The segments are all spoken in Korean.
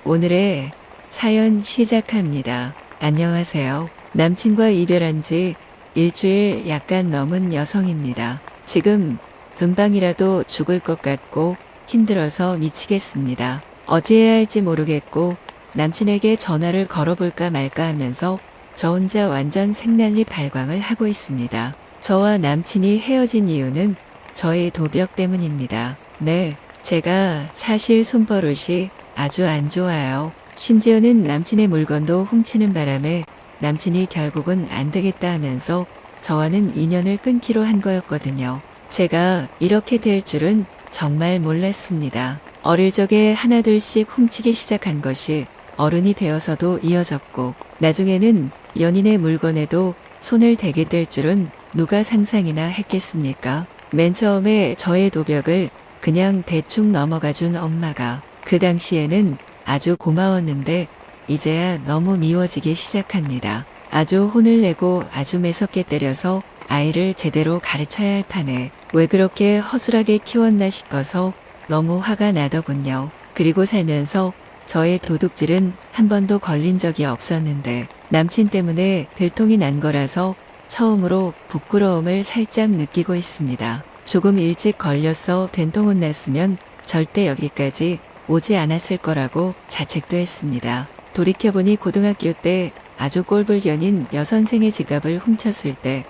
오늘의 사연 시작합니다. 안녕하세요. 남친과 이별한 지 일주일 약간 넘은 여성입니다. 지금 금방이라도 죽을 것 같고 힘들어서 미치겠습니다. 어찌해야 할지 모르겠고 남친에게 전화를 걸어볼까 말까 하면서 저 혼자 완전 생난리 발광을 하고 있습니다. 저와 남친이 헤어진 이유는 저의 도벽 때문입니다. 네, 제가 사실 손버릇이 아주 안 좋아요. 심지어는 남친의 물건도 훔치는 바람에 남친이 결국은 안 되겠다 하면서 저와는 인연을 끊기로 한 거였거든요. 제가 이렇게 될 줄은 정말 몰랐습니다. 어릴 적에 하나둘씩 훔치기 시작한 것이 어른이 되어서도 이어졌고 나중에는 연인의 물건에도 손을 대게 될 줄은 누가 상상이나 했겠습니까? 맨 처음에 저의 도벽을 그냥 대충 넘어가준 엄마가 그 당시에는 아주 고마웠는데 이제야 너무 미워지기 시작합니다. 아주 혼을 내고 아주 매섭게 때려서 아이를 제대로 가르쳐야 할 판에 왜 그렇게 허술하게 키웠나 싶어서 너무 화가 나더군요. 그리고 살면서 저의 도둑질은 한 번도 걸린 적이 없었는데 남친 때문에 들통이 난 거라서 처음으로 부끄러움을 살짝 느끼고 있습니다. 조금 일찍 걸려서 된통 혼났으면 절대 여기까지 오지 않았을 거라고 자책도 했습니다. 돌이켜보니 고등학교 때 아주 꼴불견인 여선생의 지갑을 훔쳤을 때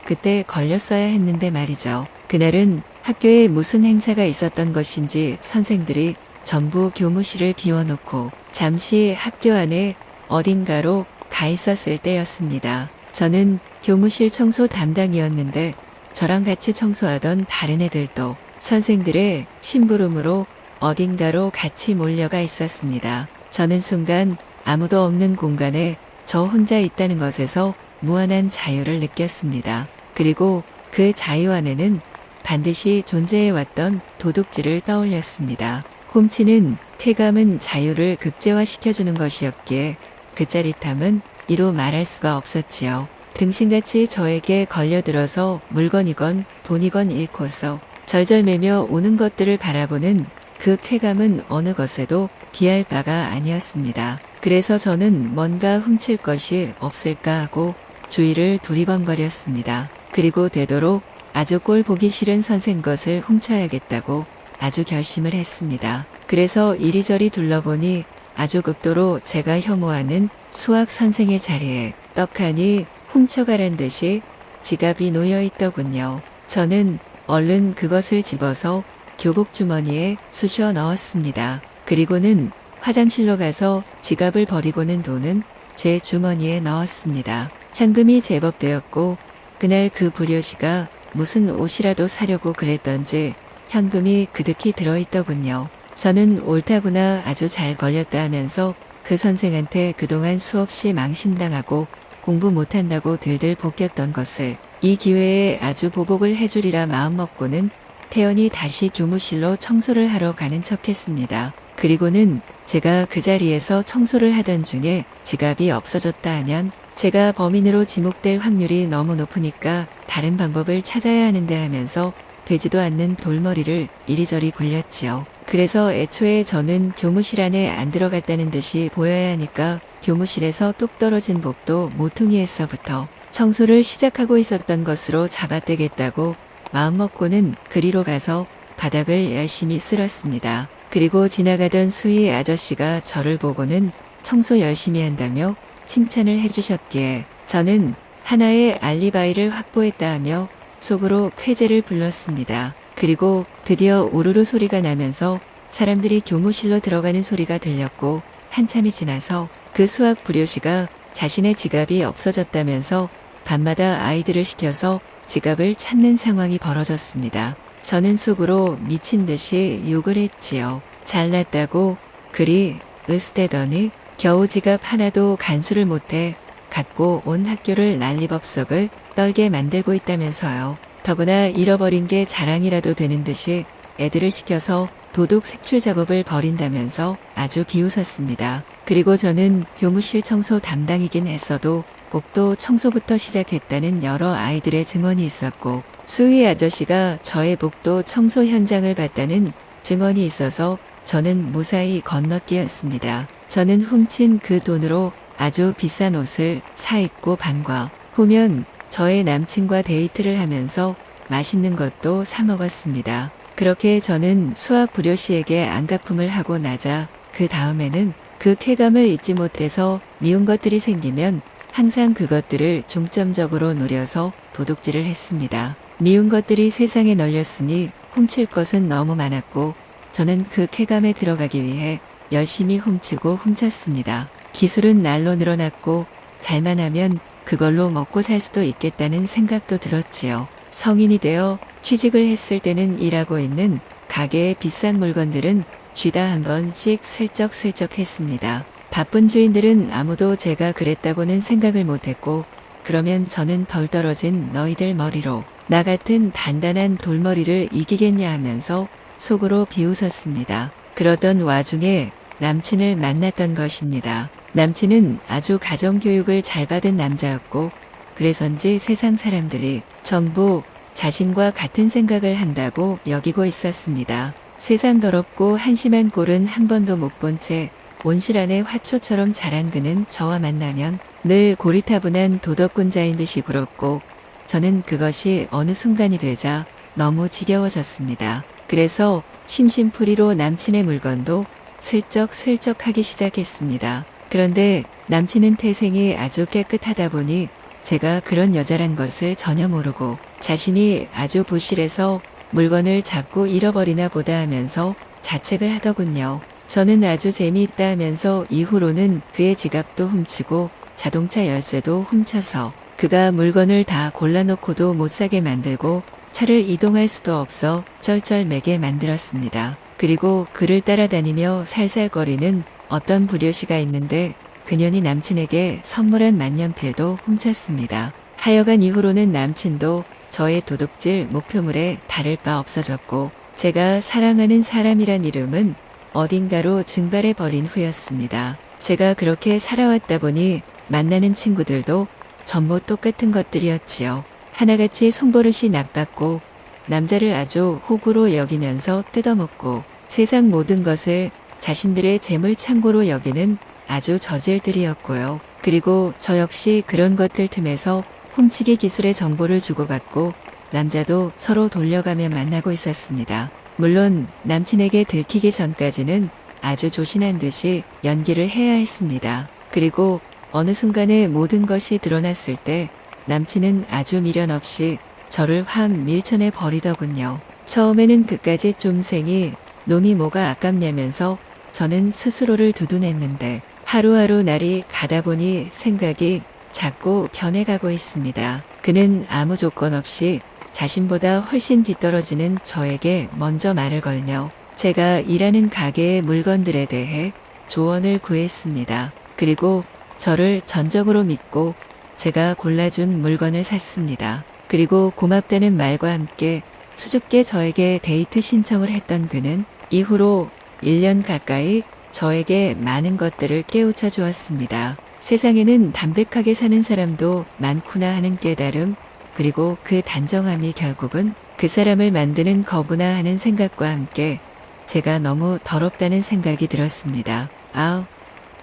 그때 걸렸어야 했는데 말이죠. 그날은 학교에 무슨 행사가 있었던 것인지 선생들이 전부 교무실을 비워놓고 잠시 학교 안에 어딘가로 가 있었을 때였습니다. 저는 교무실 청소 담당이었는데 저랑 같이 청소하던 다른 애들도 선생들의 심부름으로 어딘가로 같이 몰려가 있었습니다. 저는 순간 아무도 없는 공간에 저 혼자 있다는 것에서 무한한 자유를 느꼈습니다. 그리고 그 자유 안에는 반드시 존재해왔던 도둑질을 떠올렸습니다. 훔치는 쾌감은 자유를 극제화시켜주는 것이었기에 그 짜릿함은 이루 말할 수가 없었지요. 등신같이 저에게 걸려들어서 물건이건 돈이건 잃고서 절절매며 오는 것들을 바라보는 그 쾌감은 어느 것에도 비할 바가 아니었습니다. 그래서 저는 뭔가 훔칠 것이 없을까 하고 주위를 두리번거렸습니다. 그리고 되도록 아주 꼴 보기 싫은 선생 것을 훔쳐야겠다고 아주 결심을 했습니다. 그래서 이리저리 둘러보니 아주 극도로 제가 혐오하는 수학 선생의 자리에 떡하니 훔쳐가란 듯이 지갑이 놓여 있더군요. 저는 얼른 그것을 집어서 교복 주머니에 쑤셔 넣었습니다. 그리고는 화장실로 가서 지갑을 버리고는 돈은 제 주머니에 넣었습니다. 현금이 제법 되었고 그날 그 불효시가 무슨 옷이라도 사려고 그랬던지 현금이 그득히 들어있더군요. 저는 옳다구나 아주 잘 걸렸다 하면서 그 선생한테 그동안 수없이 망신당하고 공부 못한다고 들들 볶였던 것을 이 기회에 아주 보복을 해주리라 마음먹고는 태연히 다시 교무실로 청소를 하러 가는 척했습니다. 그리고는 제가 그 자리에서 청소를 하던 중에 지갑이 없어졌다 하면 제가 범인으로 지목될 확률이 너무 높으니까 다른 방법을 찾아야 하는데 하면서 되지도 않는 돌머리를 이리저리 굴렸지요. 그래서 애초에 저는 교무실 안에 안 들어갔다는 듯이 보여야 하니까 교무실에서 뚝 떨어진 복도 모퉁이에서부터 청소를 시작하고 있었던 것으로 잡아떼겠다고 마음먹고는 그리로 가서 바닥을 열심히 쓸었습니다. 그리고 지나가던 수희 아저씨가 저를 보고는 청소 열심히 한다며 칭찬을 해주셨기에 저는 하나의 알리바이를 확보했다 하며 속으로 쾌재를 불렀습니다. 그리고 드디어 우르르 소리가 나면서 사람들이 교무실로 들어가는 소리가 들렸고 한참이 지나서 그 수학 불효시가 자신의 지갑이 없어졌다면서 밤마다 아이들을 시켜서 지갑을 찾는 상황이 벌어졌습니다. 저는 속으로 미친 듯이 욕을 했지요. 잘났다고 그리 으스대더니 겨우 지갑 하나도 간수를 못해 갖고 온 학교를 난리법석을 떨게 만들고 있다면서요. 더구나 잃어버린 게 자랑이라도 되는 듯이 애들을 시켜서 도둑 색출 작업을 벌인다면서 아주 비웃었습니다. 그리고 저는 교무실 청소 담당이긴 했어도 복도 청소부터 시작했다는 여러 아이들의 증언이 있었고 수위 아저씨가 저의 복도 청소 현장을 봤다는 증언이 있어서 저는 무사히 건너뛰었습니다. 저는 훔친 그 돈으로 아주 비싼 옷을 사 입고 방과 후면 저의 남친과 데이트를 하면서 맛있는 것도 사 먹었습니다. 그렇게 저는 수학 불효 씨에게 안갚음을 하고 나자 그 다음에는 그 쾌감을 잊지 못해서 미운 것들이 생기면 항상 그것들을 중점적으로 노려서 도둑질을 했습니다. 미운 것들이 세상에 널렸으니 훔칠 것은 너무 많았고 저는 그 쾌감에 들어가기 위해 열심히 훔치고 훔쳤습니다. 기술은 날로 늘어났고 잘만 하면 그걸로 먹고 살 수도 있겠다는 생각도 들었지요. 성인이 되어 취직을 했을 때는 일하고 있는 가게의 비싼 물건들은 쥐다 한 번씩 슬쩍슬쩍 했습니다. 바쁜 주인들은 아무도 제가 그랬다고는 생각을 못했고 그러면 저는 덜 떨어진 너희들 머리로 나 같은 단단한 돌머리를 이기겠냐 하면서 속으로 비웃었습니다. 그러던 와중에 남친을 만났던 것입니다. 남친은 아주 가정교육을 잘 받은 남자였고 그래서인지 세상 사람들이 전부 자신과 같은 생각을 한다고 여기고 있었습니다. 세상 더럽고 한심한 꼴은 한 번도 못 본 채 온실 안에 화초처럼 자란 그는 저와 만나면 늘 고리타분한 도덕군자인 듯이 굴었고 저는 그것이 어느 순간이 되자 너무 지겨워졌습니다. 그래서 심심풀이로 남친의 물건도 슬쩍슬쩍 하기 시작했습니다. 그런데 남친은 태생이 아주 깨끗하다 보니 제가 그런 여자란 것을 전혀 모르고 자신이 아주 부실해서 물건을 자꾸 잃어버리나 보다 하면서 자책을 하더군요. 저는 아주 재미있다 하면서 이후로는 그의 지갑도 훔치고 자동차 열쇠도 훔쳐서 그가 물건을 다 골라놓고도 못 사게 만들고 차를 이동할 수도 없어 쩔쩔매게 만들었습니다. 그리고 그를 따라다니며 살살거리는 어떤 불효시가 있는데 그년이 남친에게 선물한 만년필도 훔쳤습니다. 하여간 이후로는 남친도 저의 도둑질 목표물에 다를 바 없어졌고 제가 사랑하는 사람이란 이름은 어딘가로 증발해버린 후였습니다. 제가 그렇게 살아왔다 보니 만나는 친구들도 전부 똑같은 것들이었지요. 하나같이 손버릇이 나빴고 남자를 아주 호구로 여기면서 뜯어먹고 세상 모든 것을 자신들의 재물 창고로 여기는 아주 저질들이었고요. 그리고 저 역시 그런 것들 틈에서 훔치기 기술의 정보를 주고받고 남자도 서로 돌려가며 만나고 있었습니다. 물론 남친에게 들키기 전까지는 아주 조신한 듯이 연기를 해야 했습니다. 그리고 어느 순간에 모든 것이 드러났을 때 남친은 아주 미련 없이 저를 확 밀쳐내 버리더군요. 처음에는 그까짓 좀생이 놈이 뭐가 아깝냐면서 저는 스스로를 두둔했는데 하루하루 날이 가다 보니 생각이 자꾸 변해가고 있습니다. 그는 아무 조건 없이 자신보다 훨씬 뒤떨어지는 저에게 먼저 말을 걸며 제가 일하는 가게의 물건들에 대해 조언을 구했습니다. 그리고 저를 전적으로 믿고 제가 골라준 물건을 샀습니다. 그리고 고맙다는 말과 함께 수줍게 저에게 데이트 신청을 했던 그는 이후로 1년 가까이 저에게 많은 것들을 깨우쳐 주었습니다. 세상에는 담백하게 사는 사람도 많구나 하는 깨달음, 그리고 그 단정함이 결국은 그 사람을 만드는 거구나 하는 생각과 함께 제가 너무 더럽다는 생각이 들었습니다.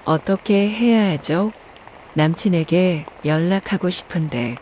어떻게 해야 하죠? 남친에게 연락하고 싶은데